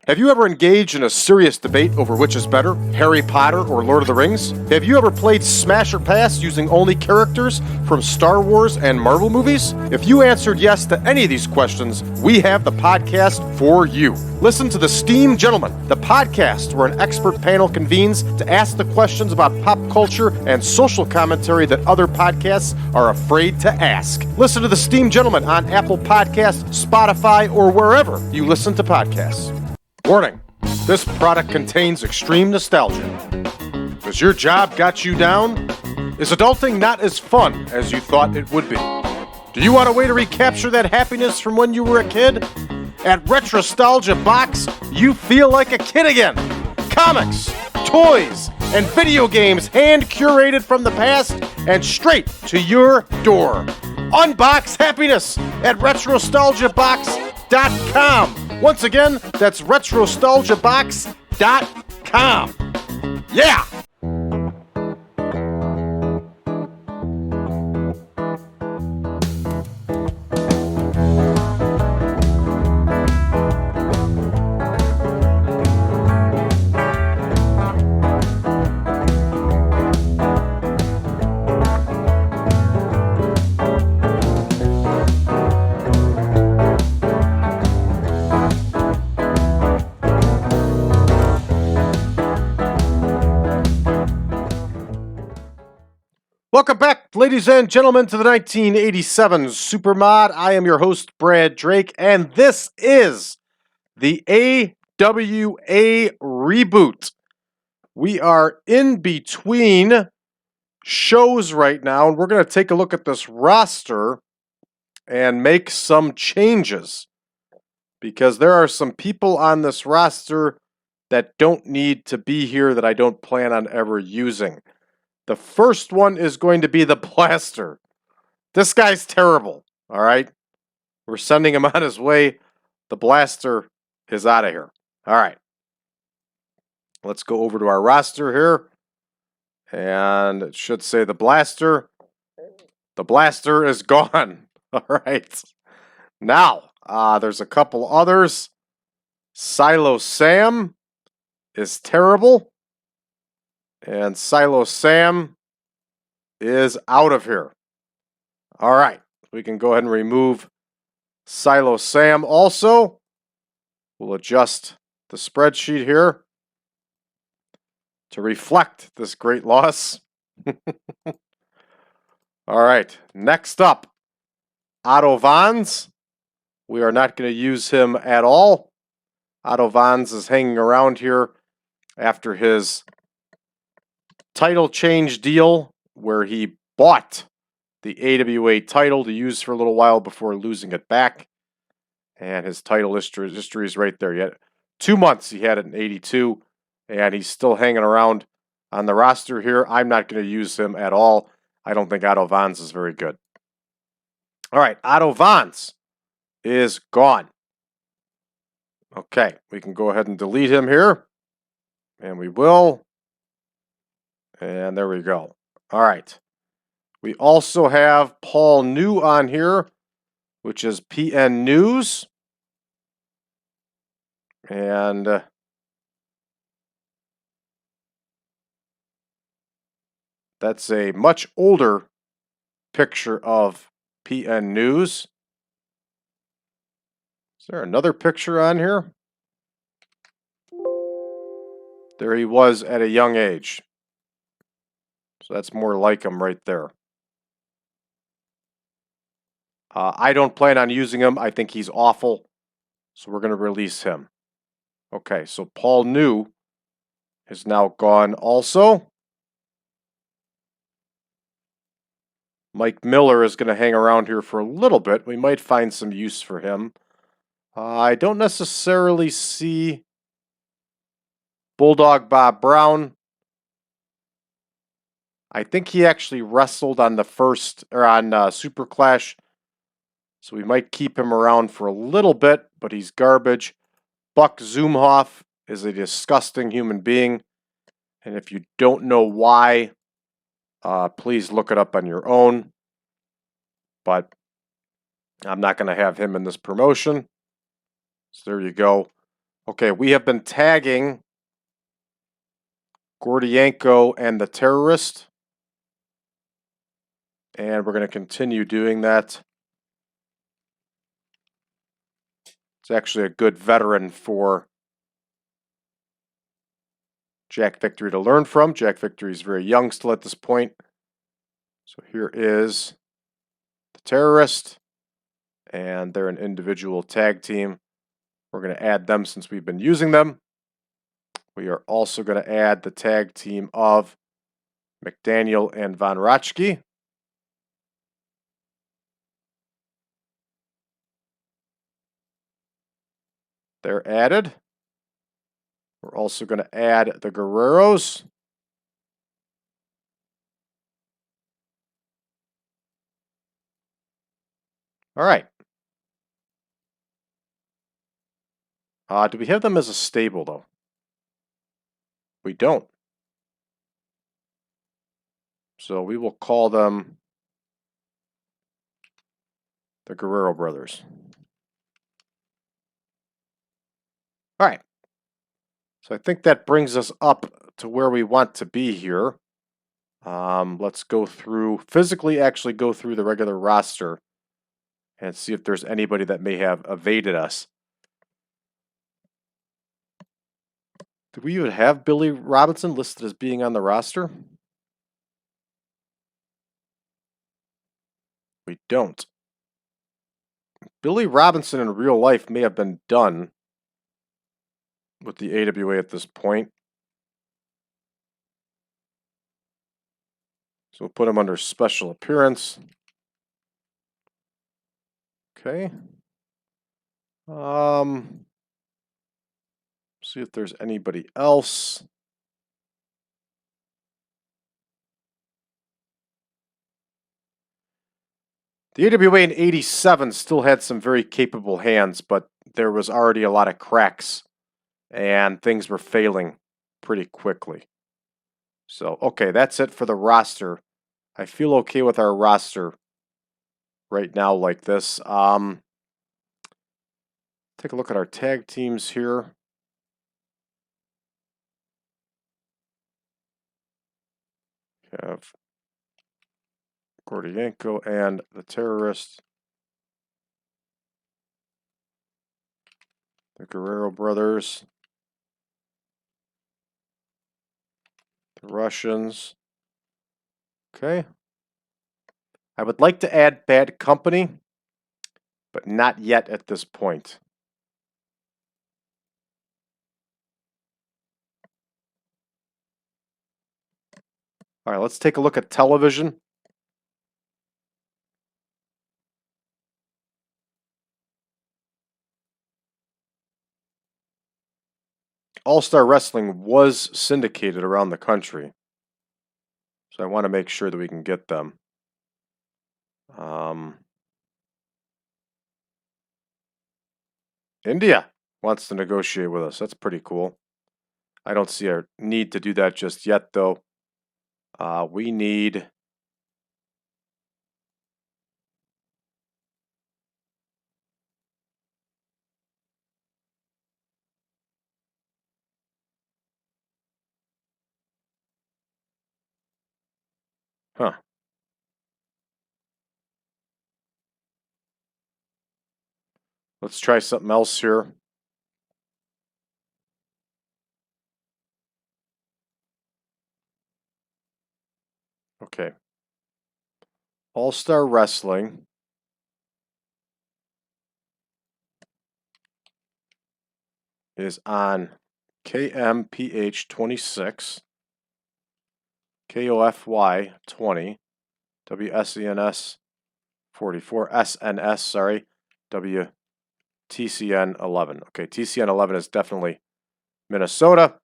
Have you ever engaged in a serious debate over which is better, Harry Potter or Lord of the Rings? Have you ever played Smash or Pass using only characters from Star Wars and Marvel movies? If you answered yes to any of these questions, we have the podcast for you. Listen to The Steam Gentleman, the podcast where an expert panel convenes to ask the questions about pop culture and social commentary that other podcasts are afraid to ask. Listen to The Steam Gentleman on Apple Podcasts, Spotify, or wherever you listen to podcasts. Warning, this product contains extreme nostalgia. Has your job got you down? Is adulting not as fun as you thought it would be? Do you want a way to recapture that happiness from when you were a kid? At Retrostalgia Box, you feel like a kid again. Comics, toys, and video games hand-curated from the past and straight to your door. Unbox happiness at retrostalgiabox.com. Once again, that's retrostalgiabox.com. Yeah! Welcome back, ladies and gentlemen, to the 1987 Supermod. I am your host, Brad Drake, and this is the AWA reboot. We are in between shows right now, and we're going to take a look at this roster and make some changes, because there are some people on this roster that don't need to be here that I don't plan on ever using. The first one is going to be the Blaster. This guy's terrible, all right? We're sending him on his way. The Blaster is out of here. All right. Let's go over to our roster here. And it should say the Blaster. The Blaster is gone. All right. Now, there's a couple others. Silo Sam is terrible. And Silo Sam is out of here. All right. We can go ahead and remove Silo Sam also. We'll adjust the spreadsheet here to reflect this great loss. All right. Next up, Otto Vons. We are not going to use him at all. Otto Vons is hanging around here after his title change deal where he bought the AWA title to use for a little while before losing it back. And his title history is right there. Yet 2 months he had it in 82, and he's still hanging around on the roster here. I'm not going to use him at all. I don't think Otto Vons is very good. All right, Otto Vons is gone. Okay, we can go ahead and delete him here. And we will. And there we go. All right. We also have Paul New on here, which is PN News. And that's a much older picture of PN News. Is there another picture on here? There he was at a young age. So that's more like him right there. I don't plan on using him. I think he's awful. So we're going to release him. Okay, so Paul New is now gone also. Mike Miller is going to hang around here for a little bit. We might find some use for him. I don't necessarily see Bulldog Bob Brown. I think he actually wrestled on the first, or on Super Clash. So we might keep him around for a little bit, but he's garbage. Buck Zumhoff is a disgusting human being. And if you don't know why, please look it up on your own. But I'm not going to have him in this promotion. So there you go. Okay, we have been tagging Gordienko and the terrorist, and we're going to continue doing that. It's actually a good veteran for Jack Victory to learn from. Jack Victory is very young still at this point. So here is the terrorist, and they're an individual tag team. We're going to add them since we've been using them. We are also going to add the tag team of McDaniel and Von Rochke. They're added. We're also going to add the Guerreros. All right. Do we have them as a stable, though? We don't. So we will call them the Guerrero Brothers. All right. So I think that brings us up to where we want to be here. Let's go through, physically actually go through the regular roster and see if there's anybody that may have evaded us. Do we even have Billy Robinson listed as being on the roster? We don't. Billy Robinson in real life may have been done with the AWA at this point. So we'll put him under special appearance. Okay. See if there's anybody else. The AWA in 87 still had some very capable hands, but there was already a lot of cracks and things were failing pretty quickly. So, okay, that's it for the roster. I feel okay with our roster right now like this. Take a look at our tag teams here. We have Gordienko and the terrorist. The Guerrero brothers. The Russians. Okay. I would like to add Bad Company, but not yet at this point. All right, let's take a look at television. All-Star Wrestling was syndicated around the country, so I want to make sure that we can get them. India wants to negotiate with us. That's pretty cool. I don't see a need to do that just yet, though. We need... Huh. Let's try something else here. Okay. All-Star Wrestling. Is on KMPH 26, KOFY 20, WSENS 44, SNS, sorry, WTCN 11. Okay, TCN 11 is definitely Minnesota.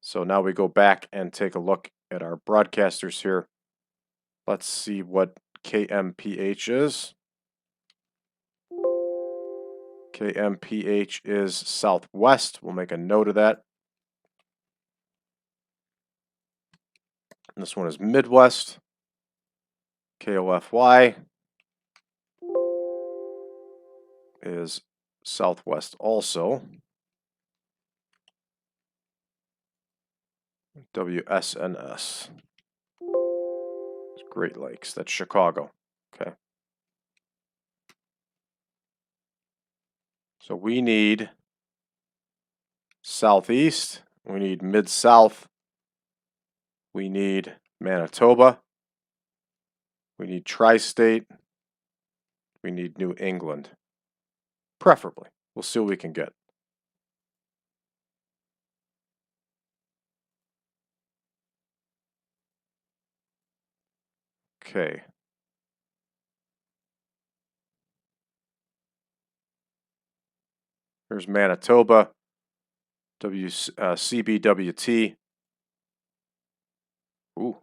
So now we go back and take a look at our broadcasters here. Let's see what KMPH is. KMPH is Southwest. We'll make a note of that. And this one is Midwest. KOFY is Southwest also. WSNS. It's Great Lakes. That's Chicago. Okay. So we need Southeast. We need Mid-South. We need Manitoba. We need Tri-State. We need New England. Preferably. We'll see what we can get. Okay. Here's Manitoba. CBWT. Ooh.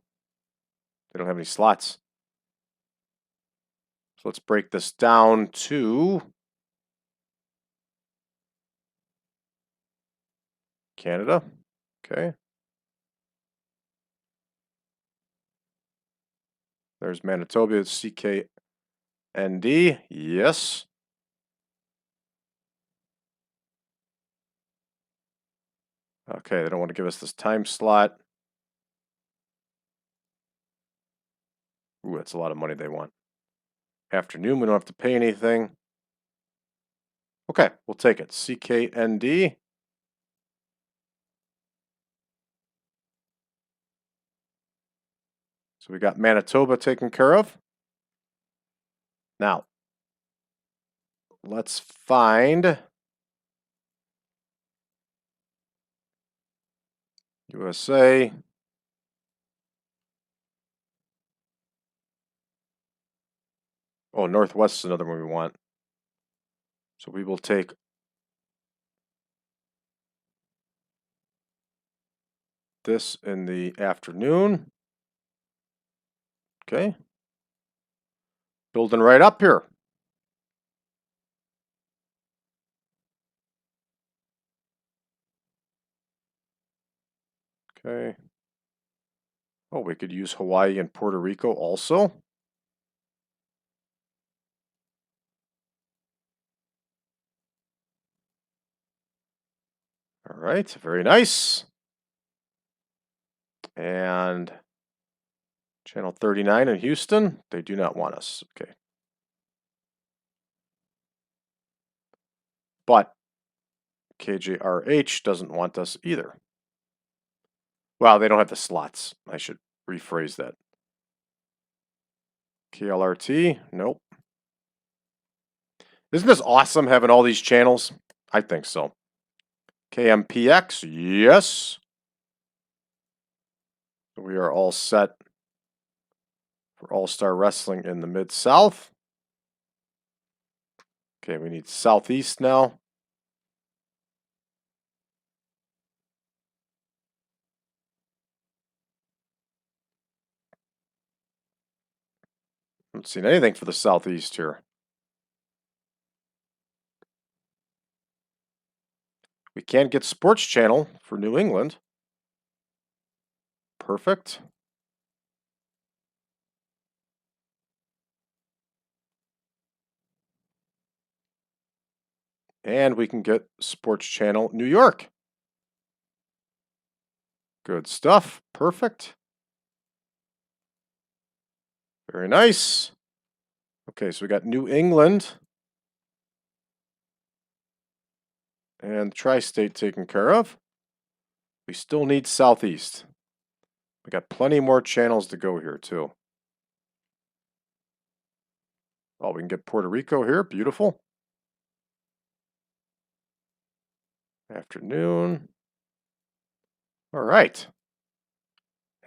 They don't have any slots. So let's break this down to Canada. Okay. There's Manitoba, CKND. Yes. Okay, they don't want to give us this time slot. Ooh, that's a lot of money they want. Afternoon, we don't have to pay anything. Okay, we'll take it. CKND. So we got Manitoba taken care of. Now, let's find USA. Oh, Northwest is another one we want. So we will take this in the afternoon. Okay. Building right up here. Okay. Oh, we could use Hawaii and Puerto Rico also. All right, very nice. And channel 39 in Houston, they do not want us. Okay. But KJRH doesn't want us either. Well, they don't have the slots. I should rephrase that. KLRT, nope. Isn't this awesome having all these channels? I think so. KMPX, yes. We are all set for All-Star Wrestling in the Mid-South. Okay, we need Southeast now. Haven't seen anything for the Southeast here. We can get Sports Channel for New England. Perfect. And we can get Sports Channel New York. Good stuff. Perfect. Very nice. Okay, so we got New England and Tri-State taken care of. We still need Southeast. We got plenty more channels to go here too. Oh, we can get Puerto Rico here. Beautiful. Afternoon. All right.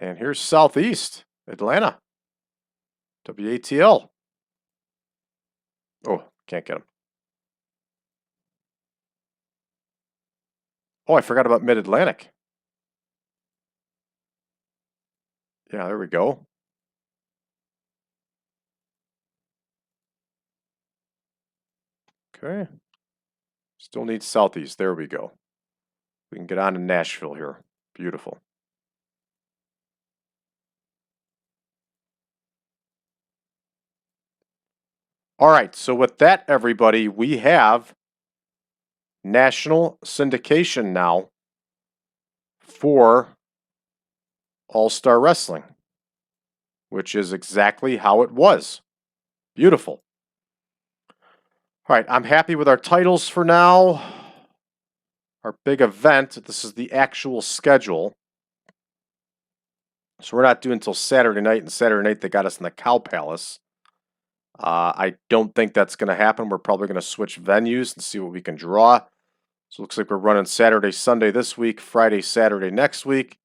And here's Southeast, Atlanta. WATL. Oh, can't get them. Oh, I forgot about Mid-Atlantic. Yeah, there we go. Okay. Still need Southeast. There we go. We can get on to Nashville here. Beautiful. All right, so with that, everybody, we have national syndication now for All-Star Wrestling, which is exactly how it was. Beautiful. All right, I'm happy with our titles for now. Our big event, this is the actual schedule. So we're not doing until Saturday night, and Saturday night they got us in the Cow Palace. I don't think that's going to happen. We're probably going to switch venues and see what we can draw. So it looks like we're running Saturday, Sunday this week, Friday, Saturday next week,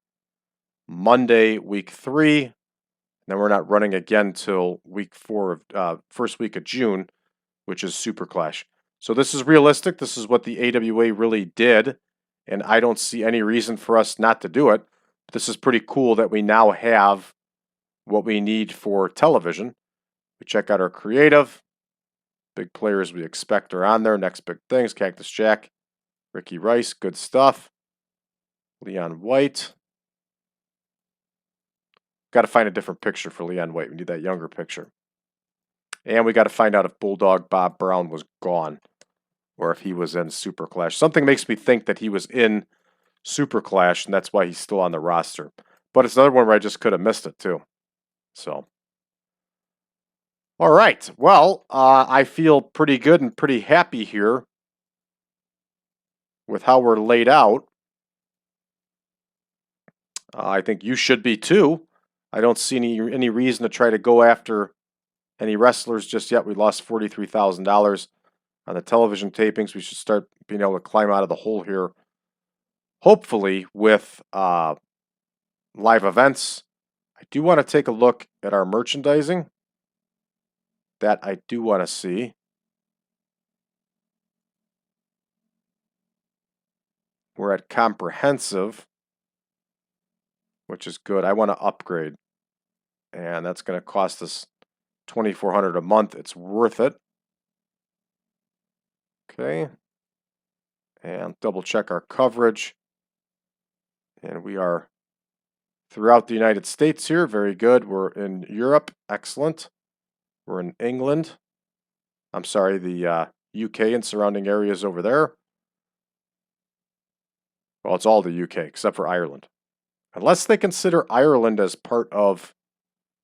Monday, week 3. And then we're not running again till week 4 of first week of June, which is Super Clash. So this is realistic. This is what the AWA really did, and I don't see any reason for us not to do it. This is pretty cool that we now have what we need for television. We check out our creative. Big players we expect are on there. Next big things, Cactus Jack, Ricky Rice, good stuff. Leon White. Got to find a different picture for Leon White. We need that younger picture. And we got to find out if Bulldog Bob Brown was gone or if he was in Super Clash. Something makes me think that he was in Super Clash, and that's why he's still on the roster. But it's another one where I just could have missed it, too. So, all right. Well, I feel pretty good and pretty happy here with how we're laid out. I think you should be, too. I don't see any reason to try to go after any wrestlers just yet. We lost $43,000 on the television tapings. We should start being able to climb out of the hole here, hopefully with live events. I do want to take a look at our merchandising. That I do want to see. We're at comprehensive, which is good. I want to upgrade, and that's going to cost us $2,400 a month. It's worth it. Okay, and double check our coverage, and we are throughout the United States here. Very good. We're in Europe. Excellent. We're in England. I'm sorry, the UK and surrounding areas over there. Well, it's all the UK except for Ireland. Unless they consider Ireland as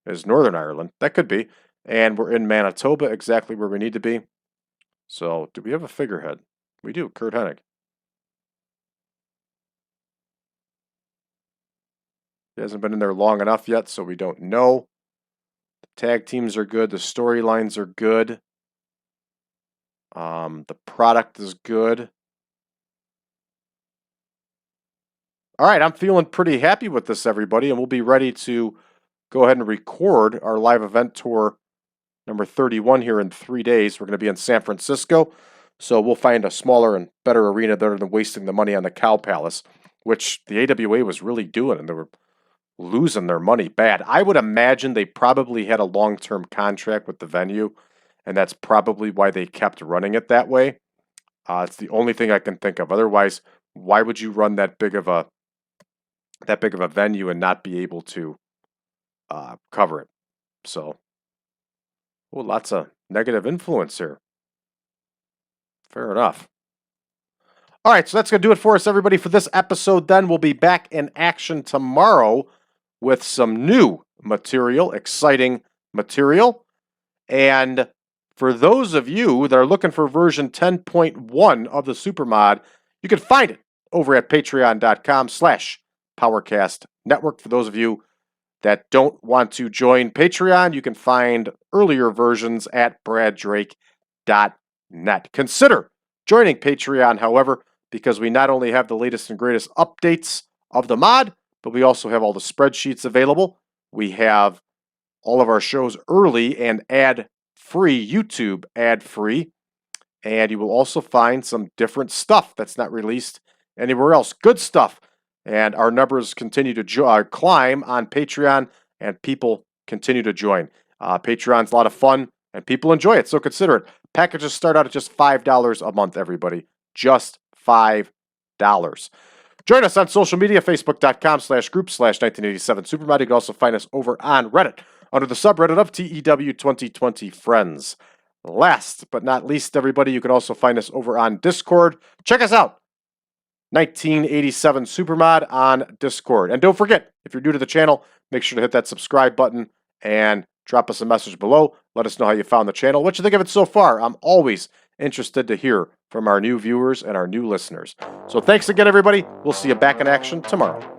as Northern Ireland. That could be. And we're in Manitoba, exactly where we need to be. So, do we have a figurehead? We do, Kurt Hennig. He hasn't been in there long enough yet, so we don't know. The tag teams are good. The storylines are good. The product is good. All right, I'm feeling pretty happy with this, everybody, and we'll be ready to go ahead and record our live event tour number 31 here in 3 days. We're going to be in San Francisco, so we'll find a smaller and better arena there than wasting the money on the Cow Palace, which the AWA was really doing, and they were losing their money bad. I would imagine they probably had a long-term contract with the venue, and that's probably why they kept running it that way. It's the only thing I can think of. Otherwise, why would you run that big of a venue and not be able to cover it? So, lots of negative influence here. Fair enough. All right, so that's going to do it for us, everybody, for this episode. Then we'll be back in action tomorrow with some new material, exciting material. And for those of you that are looking for version 10.1 of the Supermod, you can find it over at patreon.com/PowerCast Network. For those of you that don't want to join Patreon, you can find earlier versions at braddrake.net. Consider joining Patreon, however, because we not only have the latest and greatest updates of the mod, but we also have all the spreadsheets available. We have all of our shows early and ad-free, YouTube ad-free. And you will also find some different stuff that's not released anywhere else. Good stuff. And our numbers continue to climb on Patreon, and people continue to join. Patreon's a lot of fun, and people enjoy it, so consider it. Packages start out at just $5 a month, everybody. Just $5. Join us on social media, facebook.com/group/1987Supermod. You can also find us over on Reddit under the subreddit of TEW 2020 Friends. Last but not least, everybody, you can also find us over on Discord. Check us out. 1987 Supermod on Discord. And don't forget, if you're new to the channel, make sure to hit that subscribe button and drop us a message below. Let us know how you found the channel, what you think of it so far. I'm always interested to hear from our new viewers and our new listeners. So thanks again, everybody. We'll see you back in action tomorrow.